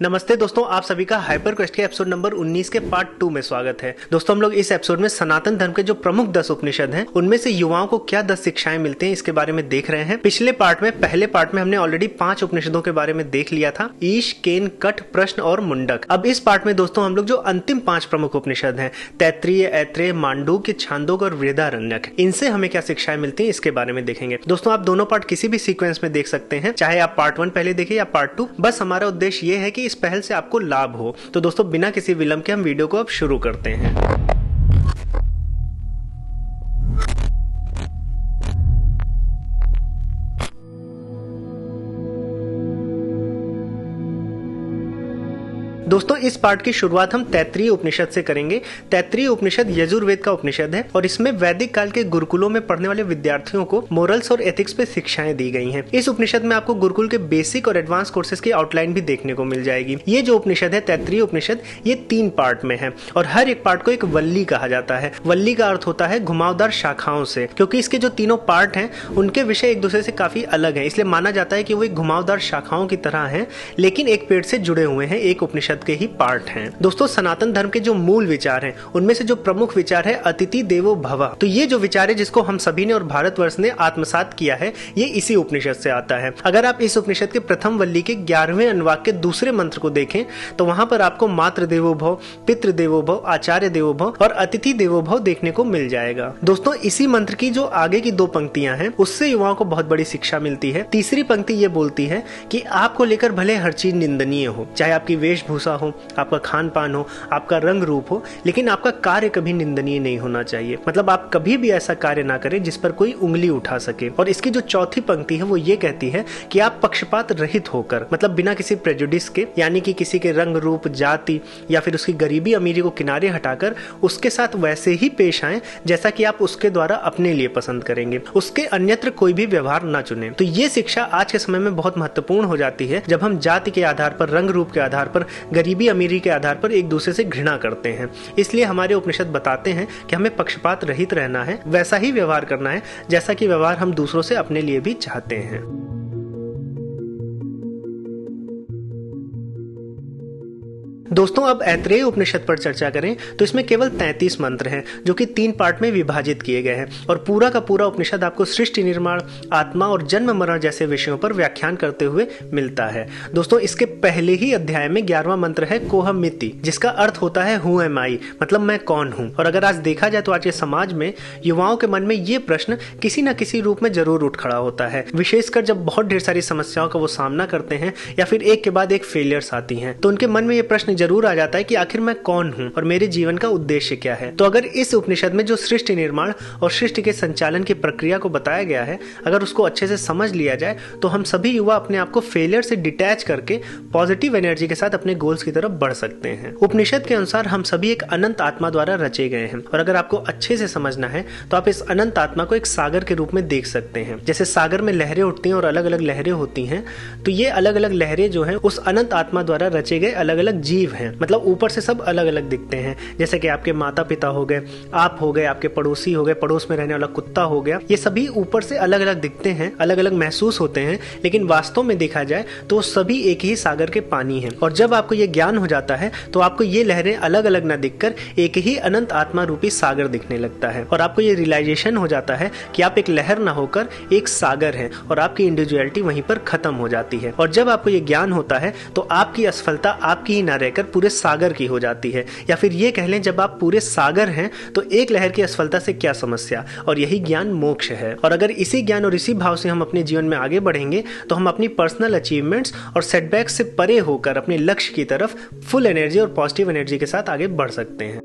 नमस्ते दोस्तों, आप सभी का हाइपर क्वेस्ट के एपिसोड नंबर 19 के पार्ट 2 में स्वागत है। दोस्तों, हम लोग इस एपिसोड में सनातन धर्म के जो प्रमुख 10 उपनिषद हैं, उनमें से युवाओं को क्या 10 शिक्षाएं मिलती हैं, इसके बारे में देख रहे हैं। पिछले पहले पार्ट में हमने ऑलरेडी 5 उपनिषदों के बारे में देख लिया था, ईश, केन, कठ, प्रश्न और मुंडक। अब इस पार्ट में दोस्तों हम लोग जो अंतिम 5 प्रमुख उपनिषद हैं, तैत्तिरीय, ऐत्रेय, मांडूक्य, छांदोग्य और बृहदारण्यक, इनसे हमें क्या शिक्षाएं मिलती हैं, इसके बारे में देखेंगे। दोस्तों, आप दोनों पार्ट किसी भी सीक्वेंस में देख सकते हैं, चाहे आप पार्ट 1 पहले देखें या पार्ट 2। बस हमारा उद्देश्य ये है कि इस पहल से आपको लाभ हो। तो दोस्तों, बिना किसी विलंब के हम वीडियो को अब शुरू करते हैं। दोस्तों, इस पार्ट की शुरुआत हम तैत्तिरीय उपनिषद से करेंगे। तैत्तिरीय उपनिषद यजुर्वेद का उपनिषद है और इसमें वैदिक काल के गुरुकुलों में पढ़ने वाले विद्यार्थियों को मोरल्स और एथिक्स पे शिक्षाएं दी गई हैं। इस उपनिषद में आपको गुरुकुल के बेसिक और एडवांस कोर्सेज की आउटलाइन भी देखने को मिल जाएगी। ये जो उपनिषद है, तैत्तिरीय उपनिषद, ये 3 पार्ट में है और हर एक पार्ट को एक वल्ली कहा जाता है। वल्ली का अर्थ होता है घुमावदार शाखाओं से, क्योंकि इसके जो तीनों पार्ट हैं उनके विषय एक दूसरे से काफी अलग है, इसलिए माना जाता है कि वो एक घुमावदार शाखाओं की तरह है, लेकिन एक पेड़ से जुड़े हुए हैं, एक उपनिषद के ही पार्ट हैं। दोस्तों, सनातन धर्म के जो मूल विचार हैं, उनमें से जो प्रमुख विचार है अतिथि देवो भव। तो ये जो विचार है, जिसको हम सभी ने और भारतवर्ष ने आत्मसात किया है, ये इसी उपनिषद से आता है। अगर आप इस उपनिषद के प्रथम वल्ली के 11वें अनुवाक के दूसरे मंत्र को देखें तो वहां पर आपको मातृ देवो भव, पितृ देवो भव, आचार्य देवो भव और अतिथि देवो भव देखने को मिल जाएगा। दोस्तों, इसी मंत्र की जो आगे की 2 पंक्तियां हैं, उससे युवाओं को बहुत बड़ी शिक्षा मिलती है। तीसरी पंक्ति ये बोलती है कि आपको लेकर भले हर चीज निंदनीय हो, चाहे आपकी वेशभूषा हो, आपका खान पान हो, आपका रंग रूप हो, लेकिन आपका कार्य कभी निंदनीय नहीं होना चाहिए। मतलब आप कभी भी ऐसा कार्य ना करें जिस पर कोई उंगली उठा सके। और इसकी जो चौथी पंक्ति है वो ये कहती है कि आप पक्षपात रहित होकर, मतलब बिना किसी प्रेजुडिस के, यानी कि किसी के रंग रूप, जाति या फिर उसकी गरीबी अमीरी को किनारे हटाकर उसके साथ वैसे ही पेश आए जैसा कि आप उसके द्वारा अपने लिए पसंद करेंगे, उसके अन्यत्र कोई भी व्यवहार ना चुने। तो ये शिक्षा आज के समय में बहुत महत्वपूर्ण हो जाती है, जब हम जाति के आधार पर, रंग रूप के आधार पर, गरीबी अमीरी के आधार पर एक दूसरे से घृणा करते हैं। इसलिए हमारे उपनिषद बताते हैं कि हमें पक्षपात रहित रहना है, वैसा ही व्यवहार करना है जैसा कि व्यवहार हम दूसरों से अपने लिए भी चाहते हैं। दोस्तों, अब ऐत्रेय उपनिषद पर चर्चा करें तो इसमें केवल 33 मंत्र हैं, जो कि 3 पार्ट में विभाजित किए गए हैं और पूरा का पूरा उपनिषद आपको सृष्टि निर्माण, आत्मा और जन्म मरण जैसे विषयों पर व्याख्यान करते हुए मिलता है। दोस्तों, इसके पहले ही अध्याय में 11वां मंत्र है कोहमिति, जिसका अर्थ होता है हु एम आई, मतलब मैं कौन हूं। और अगर आज देखा जाए तो आज के समाज में युवाओं के मन में ये प्रश्न किसी न किसी रूप में जरूर उठ खड़ा होता है, विशेषकर जब बहुत ढेर सारी समस्याओं का वो सामना करते हैं या फिर एक के बाद एक फेलियर्स आती हैं, तो उनके मन में ये प्रश्न जरूर आ जाता है कि आखिर मैं कौन हूं और मेरे जीवन का उद्देश्य क्या है। तो अगर इस उपनिषद में जो सृष्टि निर्माण और सृष्टि के संचालन की प्रक्रिया को बताया गया है, अगर उसको अच्छे से समझ लिया जाए तो हम सभी युवा अपने आप को फेलियर से डिटैच करके पॉजिटिव एनर्जी के साथ अपने गोल्स की तरफ बढ़ सकते हैं। उपनिषद के अनुसार हम सभी एक अनंत आत्मा द्वारा रचे गए हैं और अगर आपको अच्छे से समझना है तो आप इस अनंत आत्मा को एक सागर के रूप में देख सकते हैं। जैसे सागर में लहरें उठती हैं और अलग अलग लहरें होती हैं, तो ये अलग अलग लहरें जो है उस अनंत आत्मा द्वारा रचे गए अलग अलग जीव हैं। मतलब ऊपर से सब अलग अलग दिखते हैं, जैसे कि आपके माता पिता हो गए, आप हो गए, आपके पड़ोसी हो गए, पड़ोस में रहने वाला कुत्ता हो गया, ये सभी ऊपर से अलग अलग दिखते हैं, अलग अलग महसूस होते हैं, लेकिन वास्तव में देखा जाए तो सभी एक ही सागर के पानी हैं। और जब आपको ये ज्ञान हो जाता है तो आपको ये लहरें अलग अलग न दिखकर एक ही अनंत आत्मा रूपी सागर दिखने लगता है और आपको ये रियलाइजेशन हो जाता है कि आप एक लहर न होकर एक सागर हैं और आपकी इंडिविजुअलिटी वहीं पर खत्म हो जाती है। और जब आपको ये ज्ञान होता है तो आपकी असफलता आपकी ही न रहकर पूरे सागर की हो जाती है, या फिर ये कह लें जब आप पूरे सागर हैं तो एक लहर की असफलता से क्या समस्या, और यही ज्ञान मोक्ष है। और अगर इसी ज्ञान और इसी भाव से हम अपने जीवन में आगे बढ़ेंगे तो हम अपनी पर्सनल अचीवमेंट्स और सेटबैक्स से परे होकर अपने लक्ष्य की तरफ फुल एनर्जी और पॉजिटिव एनर्जी के साथ आगे बढ़ सकते हैं।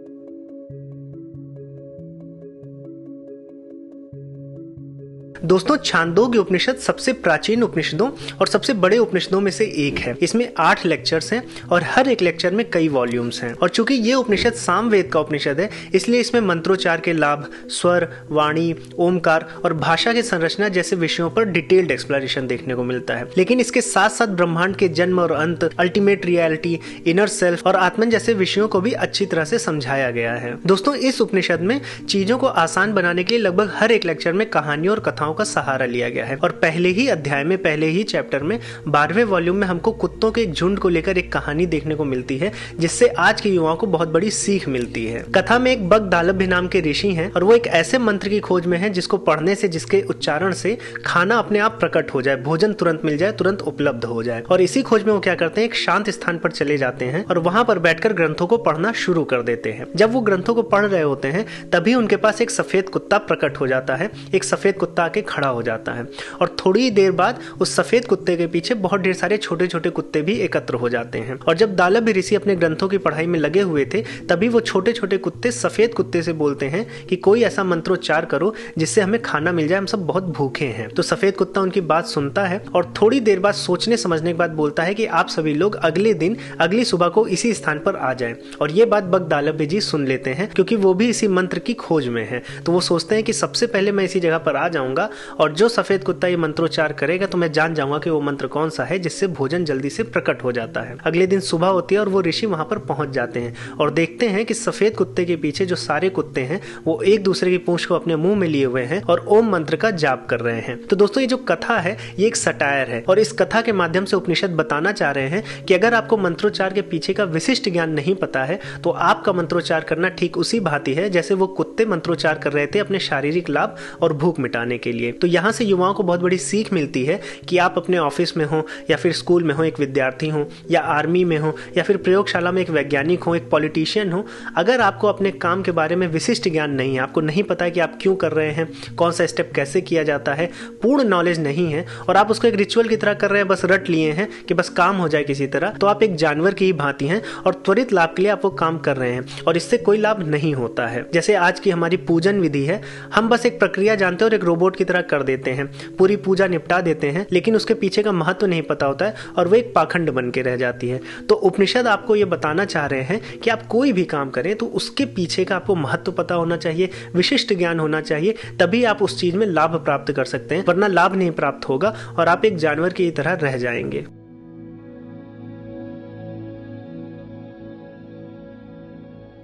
दोस्तों, छांदोग्य उपनिषद सबसे प्राचीन उपनिषदों और सबसे बड़े उपनिषदों में से एक है। इसमें 8 लेक्चर्स हैं और हर एक लेक्चर में कई वॉल्यूम्स हैं। और चूंकि ये उपनिषद सामवेद का उपनिषद है, इसलिए इसमें मंत्रोच्चार के लाभ, स्वर, वाणी, ओमकार और भाषा की संरचना जैसे विषयों पर डिटेल्ड एक्सप्लेनेशन देखने को मिलता है। लेकिन इसके साथ साथ ब्रह्मांड के जन्म और अंत, अल्टीमेट रियलिटी, इनर सेल्फ और आत्मन जैसे विषयों को भी अच्छी तरह से समझाया गया है। दोस्तों, इस उपनिषद में चीजों को आसान बनाने के लिए लगभग हर एक लेक्चर में कहानियों और कथाओं युवाओं का सहारा लिया गया है। और पहले ही अध्याय में, पहले ही चैप्टर में, 12वें वॉल्यूम में हमको कुत्तों के एक झुंड को लेकर एक कहानी देखने को मिलती है, जिससे आज के युवाओं को बहुत बड़ी सीख मिलती है। कथा में एक बगदालभ नाम के ऋषि हैं और वो एक ऐसे मंत्र की खोज में है जिसको पढ़ने से, जिसके उच्चारण से खाना अपने आप प्रकट हो जाए, भोजन तुरंत मिल जाए, तुरंत उपलब्ध हो जाए। और इसी खोज में वो क्या करते हैं, एक शांत स्थान पर चले जाते हैं और वहां पर बैठकर ग्रंथों को पढ़ना शुरू कर देते हैं। जब वो ग्रंथों को पढ़ रहे होते हैं तभी उनके पास एक सफेद कुत्ता प्रकट हो जाता है। एक सफेद कुत्ता आके खड़ा हो जाता है और थोड़ी देर बाद उस सफेद कुत्ते के पीछे बहुत ढेर सारे छोटे छोटे कुत्ते भी एकत्र हो जाते हैं। और जब दालभ ऋषि अपने ग्रंथों की पढ़ाई में लगे हुए थे तभी वो छोटे छोटे कुत्ते सफेद कुत्ते से बोलते हैं कि कोई ऐसा मंत्रोच्चार करो जिससे हमें खाना मिल जाए, हम सब बहुत भूखे हैं। तो सफेद कुत्ता उनकी बात सुनता है और थोड़ी देर बाद सोचने समझने के बाद बोलता है कि आप सभी लोग अगले दिन, अगली सुबह को इसी स्थान पर आ जाएं। और ये बात बगदालभ जी सुन लेते हैं क्योंकि वो भी इसी मंत्र की खोज में है। तो वो सोचते हैं कि सबसे पहले मैं इसी जगह पर आ जाऊंगा और जो सफेद कुत्ता ये मंत्रोच्चार करेगा तो मैं जान जाऊंगा कि वो मंत्र कौन सा है जिससे भोजन जल्दी से प्रकट हो जाता है। अगले दिन सुबह होती है और वो ऋषि वहां पर पहुंच जाते हैं और देखते हैं कि सफेद कुत्ते के पीछे जो सारे कुत्ते हैं वो एक दूसरे की पूंछ को अपने मुंह में लिए हुए हैं और ओम मंत्र का जाप कर रहे हैं। तो दोस्तों, ये जो कथा है ये एक सटायर है और इस कथा के माध्यम से उपनिषद बताना चाह रहे हैं कि अगर आपको मंत्रोच्चार के पीछे का विशिष्ट ज्ञान नहीं पता है तो आपका मंत्रोच्चार करना ठीक उसी भांति है जैसे वो कुत्ते मंत्रोच्चार कर रहे थे अपने शारीरिक लाभ और भूख मिटाने के लिए। तो यहाँ से युवाओं को बहुत बड़ी सीख मिलती है कि आप अपने ऑफिस में हो या फिर स्कूल में हो, एक विद्यार्थी हो या आर्मी में हो या फिर प्रयोगशाला में एक वैज्ञानिक हो, एक पॉलिटिशियन हो, अगर आपको अपने काम के बारे में विशिष्ट ज्ञान नहीं है, आपको नहीं पता है कि आप क्यों कर रहे हैं, कौन सा स्टेप कैसे किया जाता है, पूर्ण नॉलेज नहीं है और आप उसको एक रिचुअल की तरह कर रहे हैं, बस रट लिए हैं कि बस काम हो जाए किसी तरह, तो आप एक जानवर की ही भांति हैं और त्वरित लाभ के लिए आप वो काम कर रहे हैं और इससे कोई लाभ नहीं होता है। जैसे आज की हमारी पूजन विधि है, हम बस एक प्रक्रिया जानते हैं और एक रोबोट की तरह कर देते हैं, पूरी पूजा निपटा देते हैं, लेकिन उसके पीछे का महत्व नहीं पता होता है और वो एक पाखंड बन के रह जाती है। तो उपनिषद आपको ये बताना चाह रहे हैं कि आप कोई भी काम करें तो उसके पीछे का आपको महत्व पता होना चाहिए, विशिष्ट ज्ञान होना चाहिए, तभी आप उस चीज में लाभ प्राप्त कर सकते हैं, वरना लाभ नहीं प्राप्त होगा और आप एक जानवर की तरह रह जाएंगे।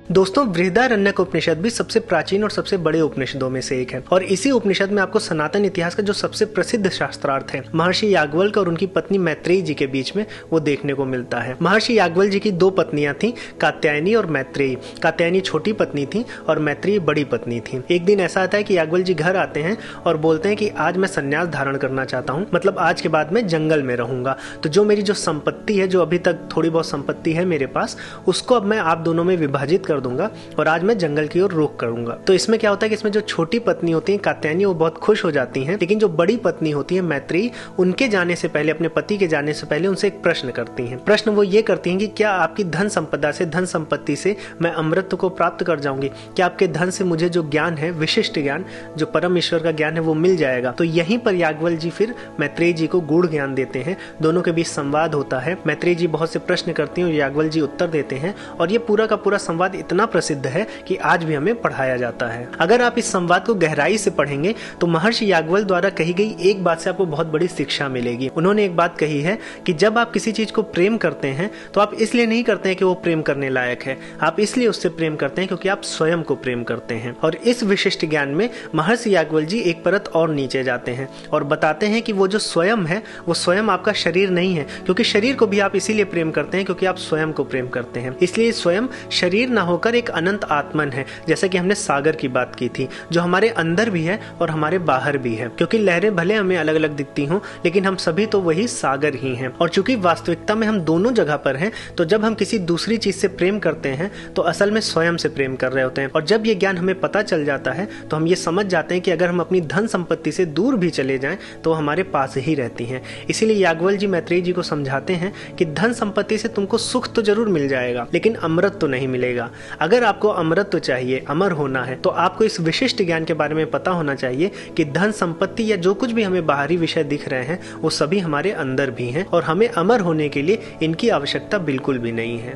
दोस्तों, बृहदारण्यक उपनिषद भी सबसे प्राचीन और सबसे बड़े उपनिषदों में से एक है और इसी उपनिषद में आपको सनातन इतिहास का जो सबसे प्रसिद्ध शास्त्रार्थ है महर्षि याज्ञवल्क्य और उनकी पत्नी मैत्रेयी जी के बीच में वो देखने को मिलता है। महर्षि याज्ञवल्क्य जी की दो पत्नियां थीं, कात्यायनी और मैत्रेयी। कात्यायनी छोटी पत्नी थी और मैत्रेयी बड़ी पत्नी थी। एक दिन ऐसा आता है कि याज्ञवल्क्य जी घर आते हैं और बोलते हैं कि आज मैं संन्यास धारण करना चाहता हूँ, मतलब आज के बाद मैं जंगल में रहूंगा, तो जो मेरी जो संपत्ति है, जो अभी तक थोड़ी बहुत संपत्ति है मेरे पास, उसको अब मैं आप दोनों में विभाजित दूंगा और आज मैं जंगल की ओर रुख करूंगा। तो इसमें क्या होता है कि इसमें जो छोटी पत्नी होती है कात्यायनी, वो बहुत खुश हो जाती हैं, लेकिन जो बड़ी पत्नी होती है मैत्रेयी, उनके जाने से पहले, अपने पति के जाने से पहले उनसे एक प्रश्न करती हैं। प्रश्न वो ये करती हैं कि क्या आपकी धन संपदा से, धन संपत्ति से मैं अमृत को प्राप्त कर जाऊंगी? क्या आपके धन से मुझे जो ज्ञान है, विशिष्ट ज्ञान, जो परम ईश्वर का ज्ञान है, वो मिल जाएगा? तो यहीं पर याज्ञवल्क्य जी फिर मैत्रेयी जी को गूढ़ ज्ञान देते हैं। दोनों के बीच संवाद होता है। मैत्रेयी जी बहुत से प्रश्न करती हैं और याज्ञवल्क्य जी उत्तर देते हैं और ये पूरा का पूरा संवाद इतना प्रसिद्ध है कि आज भी हमें पढ़ाया जाता है। अगर आप इस संवाद को गहराई से पढ़ेंगे तो महर्षि याज्ञवल्क्य द्वारा कही गई एक बात से आपको बहुत बड़ी शिक्षा मिलेगी। उन्होंने एक बात कही है कि जब आप किसी चीज को प्रेम करते हैं तो आप इसलिए नहीं करते हैं कि वो प्रेम करने लायक है, आप इसलिए उससे प्रेम करते हैं क्योंकि आप स्वयं को प्रेम करते हैं। और इस विशिष्ट ज्ञान में महर्षि याज्ञवल्क्य जी एक परत और नीचे जाते हैं और बताते हैं कि वो जो स्वयं है वो स्वयं आपका शरीर नहीं है, क्योंकि शरीर को भी आप इसीलिए प्रेम करते हैं क्योंकि आप स्वयं को प्रेम करते हैं। इसलिए स्वयं शरीर ना होकर एक अनंत आत्मन है, जैसे कि हमने सागर की बात की थी, जो हमारे अंदर भी है और हमारे बाहर भी है। क्योंकि लहरें भले हमें अलग अलग दिखती हों, लेकिन हम सभी तो वही सागर ही हैं। और चूंकि वास्तविकता में हम दोनों जगह पर हैं, तो जब हम किसी दूसरी चीज से प्रेम करते हैं तो असल में स्वयं से प्रेम कर रहे होते हैं। और जब ये ज्ञान हमें पता चल जाता है तो हम ये समझ जाते हैं कि अगर हम अपनी धन संपत्ति से दूर भी चले जाएं तो हमारे पास ही रहती हैं। इसीलिए याज्ञवल्क्य जी मैत्रेयी जी को समझाते हैं कि धन संपत्ति से तुमको सुख तो जरूर मिल जाएगा, लेकिन अमृत तो नहीं मिलेगा। अगर आपको अमृत तो चाहिए, अमर होना है, तो आपको इस विशिष्ट ज्ञान के बारे में पता होना चाहिए कि धन संपत्ति या जो कुछ भी हमें बाहरी विषय दिख रहे हैं वो सभी हमारे अंदर भी हैं और हमें अमर होने के लिए इनकी आवश्यकता बिल्कुल भी नहीं है।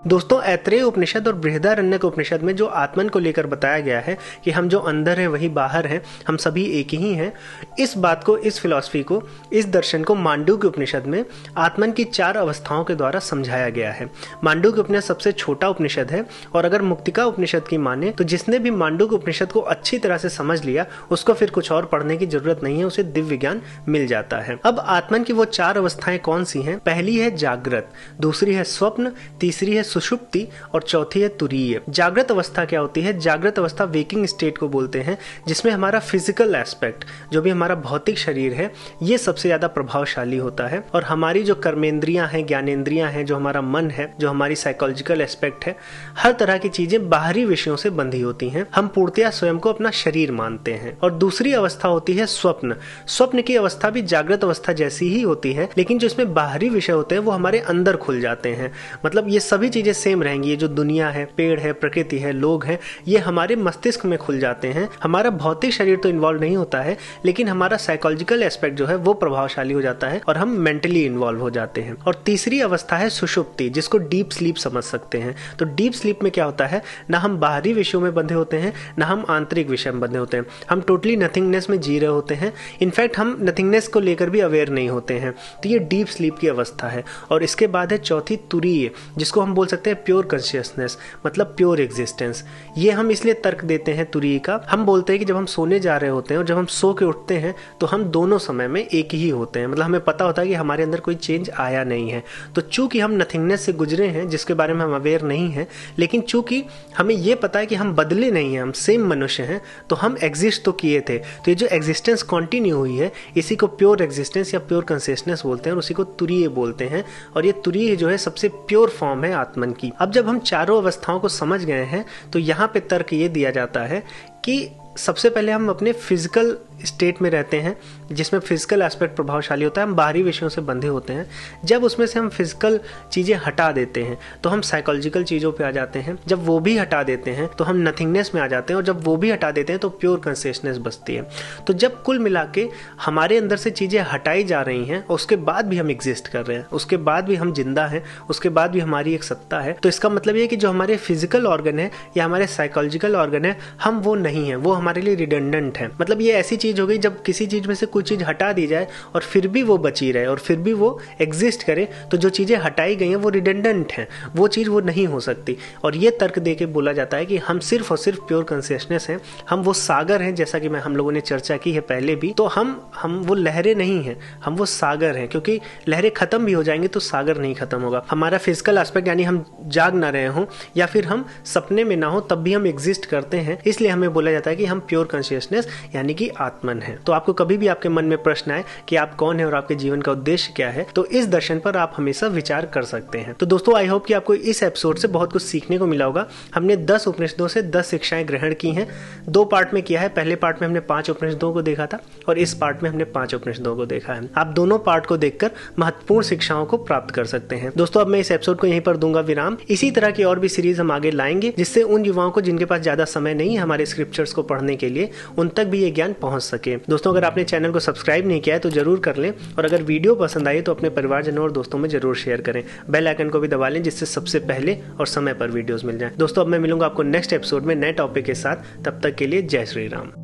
दोस्तों, ऐत्रेय उपनिषद और बृहदारण्यक उपनिषद में जो आत्मन को लेकर बताया गया है कि हम जो अंदर है वही बाहर है, हम सभी एक ही हैं, इस बात को, इस फिलॉसफी को, इस दर्शन को मांडूक्य उपनिषद में आत्मन की 4 अवस्थाओं के द्वारा समझाया गया है। मांडूक्य उपनिषद सबसे छोटा उपनिषद है और अगर मुक्तिका उपनिषद की माने तो जिसने भी मांडूक्य उपनिषद को अच्छी तरह से समझ लिया उसको फिर कुछ और पढ़ने की जरूरत नहीं है, उसे दिव्य ज्ञान मिल जाता है। अब आत्मन की वो 4 अवस्थाएं कौन सी हैं? पहली है जागृत, दूसरी है स्वप्न, तीसरी है सुषुप्ति और चौथी है तुरीय। जागृत अवस्था क्या होती है? जागृत अवस्था वेकिंग स्टेट को बोलते हैं, जिसमें हमारा फिजिकल एस्पेक्ट, जो भी हमारा भौतिक शरीर है, ये सबसे ज्यादा प्रभावशाली होता है और हमारी जो कर्मेंद्रियां हैं, ज्ञानेंद्रियां हैं, जो हमारा मन है, जो हमारी साइकोलॉजिकल एस्पेक्ट है, हर तरह की चीजें बाहरी विषयों से बंधी होती हैं। हम पूर्णतया स्वयं को अपना शरीर मानते हैं। और दूसरी अवस्था होती है स्वप्न। स्वप्न की अवस्था भी जागृत अवस्था जैसी ही होती है, लेकिन जो इसमें बाहरी विषय होते हैं वो हमारे अंदर खुल जाते हैं। मतलब ये सभी चीजें सेम रहेंगी। ये जो दुनिया है, पेड़ है, प्रकृति है, लोग हैं, ये हमारे मस्तिष्क में खुल जाते हैं। हमारा भौतिक शरीर तो इन्वॉल्व नहीं होता है, लेकिन हमारा साइकोलॉजिकल एस्पेक्ट जो है वो प्रभावशाली हो जाता है और हम मेंटली इन्वॉल्व हो जाते हैं। और तीसरी अवस्था है सुषुप्ति, जिसको डीप स्लीप समझ सकते हैं। तो डीप स्लीप में क्या होता है? ना हम बाहरी विषयों में बंधे होते हैं, ना हम आंतरिक विषय में बंधे होते हैं। हम टोटली नथिंगनेस में जी रहे होते हैं। इनफैक्ट हम नथिंगनेस को लेकर भी अवेयर नहीं होते हैं। तो ये डीप स्लीप की अवस्था है। और इसके बाद है चौथी तुरीय, जिसको हम बोल सकते हैं प्योर कॉन्शियसनेस, मतलब प्योर एग्जिस्टेंस। ये हम इसलिए तर्क देते हैं तुरीय का। हम बोलते हैं कि जब हम सोने जा रहे होते हैं और जब हम सो के उठते हैं तो हम दोनों समय में एक ही होते हैं। मतलब हमें पता होता है कि हमारे अंदर कोई चेंज आया नहीं है। तो चूंकि हम नथिंगनेस से गुजरे हैं, जिसके बारे में हम अवेयर नहीं है, लेकिन चूंकि हमें ये पता है कि हम बदले नहीं हैं, हम सेम मनुष्य हैं, तो हम एग्जिस्ट तो किए थे। तो ये जो एग्जिस्टेंस कंटिन्यू हुई है, इसी को प्योर एग्जिस्टेंस या प्योर कॉन्शियसनेस बोलते हैं और उसी को तुरीय बोलते हैं। और ये तुरीय जो है सबसे प्योर फॉर्म है आत्मन की। अब जब हम चारों अवस्थाओं को समझ गए हैं तो यहाँ पे तर्क ये दिया जाता है कि सबसे पहले हम अपने फिजिकल स्टेट में रहते हैं, जिसमें फिजिकल एस्पेक्ट प्रभावशाली होता है। हम बाहरी विषयों से बंधे होते हैं। जब उसमें से हम फिजिकल चीज़ें हटा देते हैं तो हम साइकोलॉजिकल चीज़ों पे आ जाते हैं। जब वो भी हटा देते हैं तो हम नथिंगनेस में आ जाते हैं। और जब वो भी हटा देते हैं तो प्योर कॉन्शियसनेस बचती है। तो जब कुल मिला के हमारे अंदर से चीज़ें हटाई जा रही हैं और उसके बाद भी हम एग्जिस्ट कर रहे हैं, उसके बाद भी हम जिंदा हैं, उसके बाद भी हमारी एक सत्ता है, तो इसका मतलब ये कि जो हमारे फिजिकल ऑर्गन है या हमारे साइकोलॉजिकल ऑर्गन है, हम वो नहीं है, वो हमारे लिए रिडंडेंट है। मतलब ये ऐसी चीज हो गई जब किसी चीज में से कोई चीज हटा दी जाए और फिर भी वो बची रहे और फिर भी वो एग्जिस्ट करे, तो जो चीजें हटाई गई हैं वो रिडंडेंट हैं, वो चीज वो नहीं हो सकती। और ये तर्क देके बोला जाता है कि हम सिर्फ और सिर्फ प्योर कॉन्शियसनेस हैं, हम वो सागर हैं, जैसा कि हम लोगों ने चर्चा की है पहले भी। तो हम वो लहरें नहीं हैं, हम वो सागर हैं, क्योंकि लहरें खत्म भी हो जाएंगी तो सागर नहीं खत्म होगा। हमारा फिजिकल एस्पेक्ट, यानी हम जाग ना रहे हों या फिर हम सपने में ना हो, तब भी हम एग्जिस्ट करते हैं। इसलिए हमें बोला जाता है कि हम प्योर कॉन्शियसनेस यानी कि आत्मन है। तो आपको कभी भी आपके मन में प्रश्न आए कि आप कौन है और आपके जीवन का उद्देश्य क्या है, तो इस दर्शन पर आप हमेशा विचार कर सकते हैं। तो दोस्तों, आई होप कि आपको इस एपिसोड से बहुत कुछ सीखने को मिला होगा। हमने 10 उपनिषदों से 10 शिक्षाएं ग्रहण की हैं। 2 पार्ट में किया है। पहले पार्ट में हमने 5 उपनिषदों को देखा था और इस पार्ट में हमने 5 उपनिषदों को देखा है। आप दोनों पार्ट को देखकर महत्वपूर्ण शिक्षाओं को प्राप्त कर सकते हैं। दोस्तों, अब मैं इस एपिसोड को यहीं पर दूंगा विराम। इसी तरह की और भी सीरीज हम आगे लाएंगे, जिससे उन युवाओं को जिनके पास ज्यादा समय नहीं है हमारे स्क्रिप्चर्स को पढ़ने के लिए, उन तक भी ये ज्ञान पहुंच सके। दोस्तों, अगर आपने चैनल को सब्सक्राइब नहीं किया है तो जरूर कर लें और अगर वीडियो पसंद आई तो अपने परिवारजनों और दोस्तों में जरूर शेयर करें। बेल आइकन को भी दबा लें, जिससे सबसे पहले और समय पर वीडियोस मिल जाएं। दोस्तों, अब मैं मिलूंगा आपको नेक्स्ट एपिसोड में नए टॉपिक के साथ। तब तक के लिए जय श्री राम।